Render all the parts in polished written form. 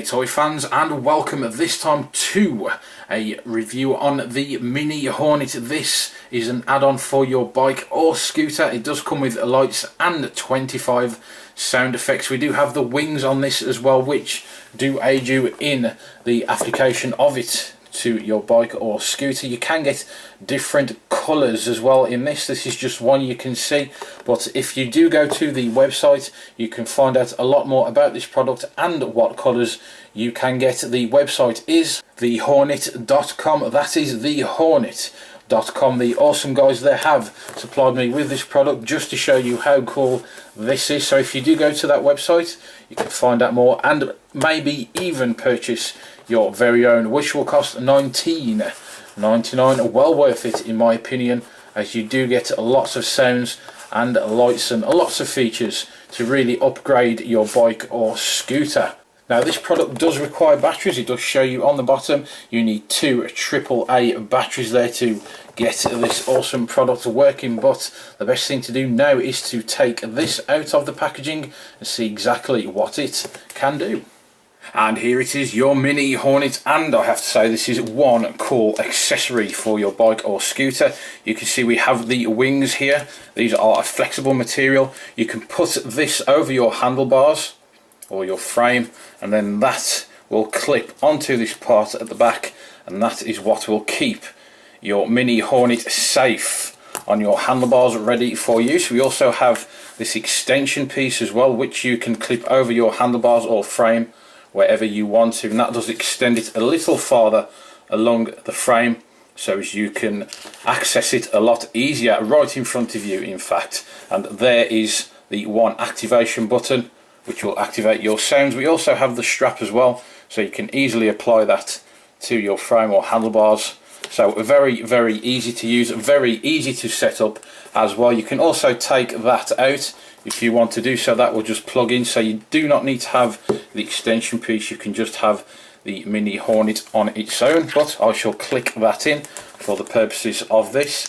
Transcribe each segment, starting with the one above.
Hey toy fans, and welcome this time to a review on the Mini Hornet. This is an add-on for your bike or scooter. It does come with lights and 25 sound effects. We do have the wings on this as well, which do aid you in the application of it to your bike or scooter. You can get different colours as well in this. This is just one you can see, but if you do go to the website you can find out a lot more about this product and what colours you can get. The website is thehornet.com. that is thehornet.com. The awesome guys there have supplied me with this product just to show you how cool this is. So if you do go to that website you can find out more and maybe even purchase your very own, which will cost $19.99. Well worth it in my opinion, as you do get lots of sounds and lights and lots of features to really upgrade your bike or scooter. Now this product does require batteries. It does show you on the bottom you need two AAA batteries there to get this awesome product working, but the best thing to do now is to take this out of the packaging and see exactly what it can do. And here it is, your Mini Hornet, and I have to say this is one cool accessory for your bike or scooter. You can see we have the wings here. These are a flexible material. You can put this over your handlebars or your frame, and then that will clip onto this part at the back, and that is what will keep your Mini Hornet safe on your handlebars, ready for use. We also have this extension piece as well, which you can clip over your handlebars or frame wherever you want to, and that does extend it a little farther along the frame so as you can access it a lot easier right in front of you, in fact. And there is the one activation button which will activate your sounds. We also have the strap as well, so you can easily apply that to your frame or handlebars. So very, very easy to use, very easy to set up as well. You can also take that out if you want to do so. That will just plug in, so you do not need to have the extension piece. You can just have the Mini Hornet on its own, but I shall click that in for the purposes of this.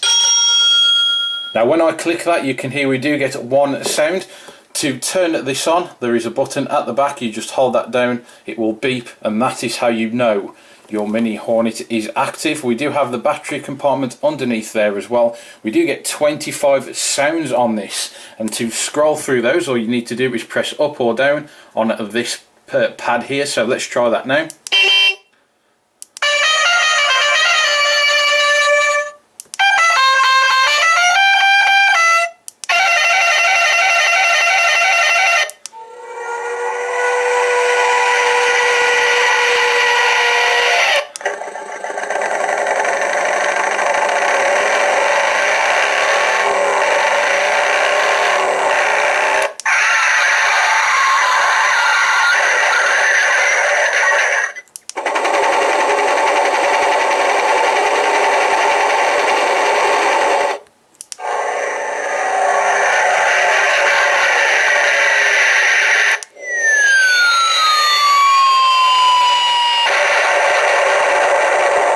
Now when I click that, you can hear we do get one sound. To turn this on, there is a button at the back. You just hold that down, it will beep, and that is how you know your Mini Hornet is active. We do have the battery compartment underneath there as well. We do get 25 sounds on this, and to scroll through those all you need to do is press up or down on this pad here. So let's try that now.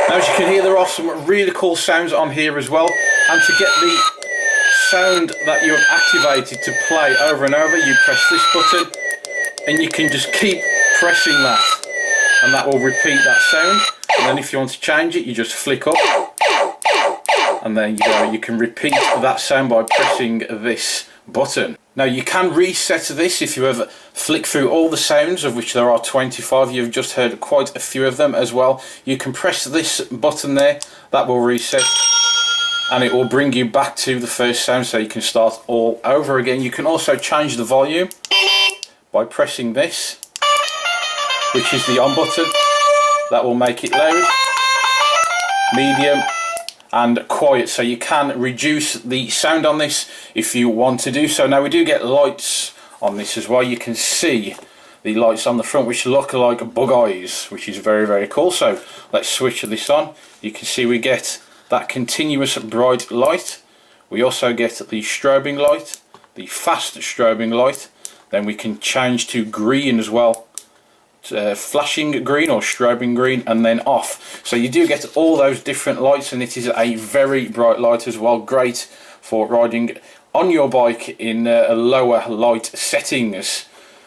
As you can hear, there are some really cool sounds on here as well, and to get the sound that you have activated to play over and over, you press this button and you can just keep pressing that, and that will repeat that sound. And then if you want to change it, you just flick up, and then you can repeat that sound by pressing this button. Now you can reset this if you ever flick through all the sounds, of which there are 25. You've just heard quite a few of them as well. You can press this button there, that will reset, and it will bring you back to the first sound, so you can start all over again. You can also change the volume by pressing this, which is the on button. That will make it loud, medium and quiet, so you can reduce the sound on this if you want to do so. Now we do get lights on this as well. You can see the lights on the front which look like bug eyes, which is very, very cool. So let's switch this on. You can see we get that continuous bright light. We also get the strobing light, the fast strobing light. Then we can change to green as well, flashing green or strobing green, and then off. So you do get all those different lights, and it is a very bright light as well. Great for riding on your bike in lower light settings.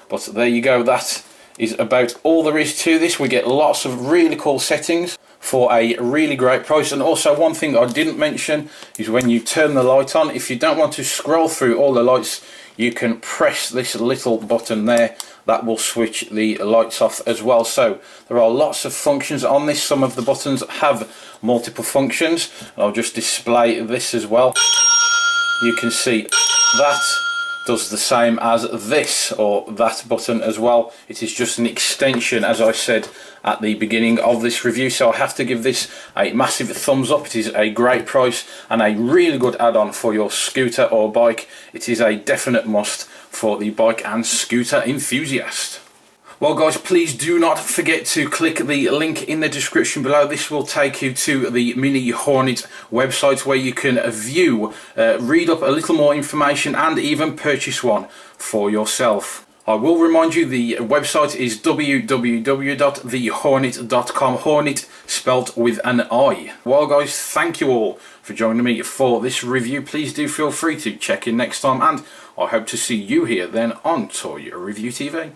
But there you go, that is about all there is to this. We get lots of really cool settings for a really great price. And also one thing I didn't mention is when you turn the light on, if you don't want to scroll through all the lights, you can press this little button there. That will switch the lights off as well. So there are lots of functions on this. Some of the buttons have multiple functions. I'll just display this as well. You can see that does the same as this, or that button as well. It is just an extension, as I said at the beginning of this review, so I have to give this a massive thumbs up. It is a great price and a really good add-on for your scooter or bike. It is a definite must for the bike and scooter enthusiast. Well guys, please do not forget to click the link in the description below. This will take you to the Mini Hornit website where you can view, read up a little more information and even purchase one for yourself. I will remind you the website is www.thehornet.com, Hornet spelt with an I. Well guys, thank you all for joining me for this review. Please do feel free to check in next time, and I hope to see you here then on Toy Review TV.